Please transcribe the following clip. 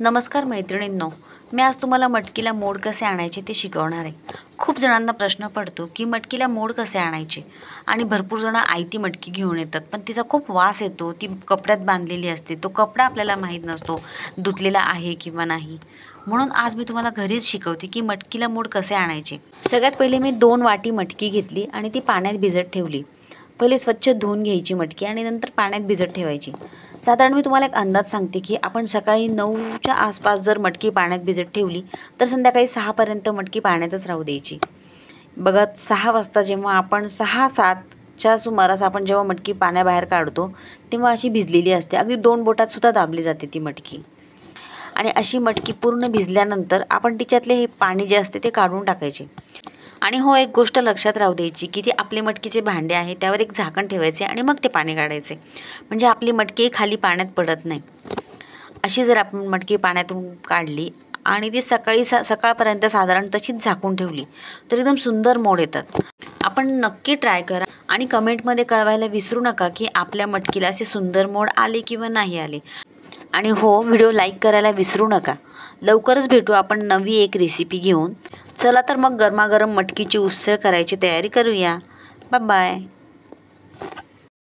नमस्कार मैत्रिणींनो, मी आज तुम्हाला मटकीला मोड कसे आणायचे ते शिकवणार आहे। खूप जणांना प्रश्न पडतो की मटकीला मोड कसे आणायचे आणि भरपूर जण आयती मटकी घेऊन येतात, पण तिचा खूप वास येतो, ती कपड्यात बांधलेली असते, तो कपडा आपल्याला माहीत नसतो धुतलेला आहे किंवा नाही। म्हणून आज मी तुम्हाला घरीच शिकवते की मटकीला मोड कसे आणायचे। सगळ्यात पहिले मी 2 वाटी मटकी घेतली आणि ती पाण्यात भिजत ठेवली। पहिले स्वच्छ धुवून घ्यायची मटकी आणि नंतर पाण्यात भिजत ठेवायची। साधारण मी तुम्हाला एक अंदाज सांगते की आपण सकाळी 9च्या आसपास जर मटकी पाण्यात भिजत ठेवली तर संध्याकाळी 6 पर्यंत मटकी पाण्यातच राहू द्यायची। बघा 6 वाजता जेव्हा आपण 6-7च्या सुमारास आपण जेव्हा मटकी पाण्याबाहेर काढतो तेव्हा अशी भिजलेली असते, अगदी 2 बोटात सुद्धा दाबली जाते ती मटकी। आणि अशी मटकी पूर्ण भिजल्यानंतर आपण तिच्यातले हे पाणी जे असते ते काढून टाकायचे। आणि हो, एक गोष्ट लक्षात राहू द्यायची की ती आपले मटकीचे भांडे आहे त्यावर एक झाकण ठेवायचे आणि मग ते पाणी काढायचे, म्हणजे आपली मटकी खाली पाण्यात पडत नाही। अशी जर आपण मटकी पाण्यातून काढली आणि ती सकाळपर्यंत साधारण तशीच झाकून ठेवली तर एकदम सुंदर मोड येतात। आपण नक्की ट्राय करा आणि कमेंटमध्ये कळवायला विसरू नका की आपल्या मटकीला असे सुंदर मोड आले किंवा नाही आले। आणि हो, व्हिडिओ लाईक करायला विसरू नका। लवकरच भेटू आपण नवी एक रेसिपी घेऊन। चला तर मग गरमागरम मटकीची उसळ करायची तयारी करूया। Bye bye.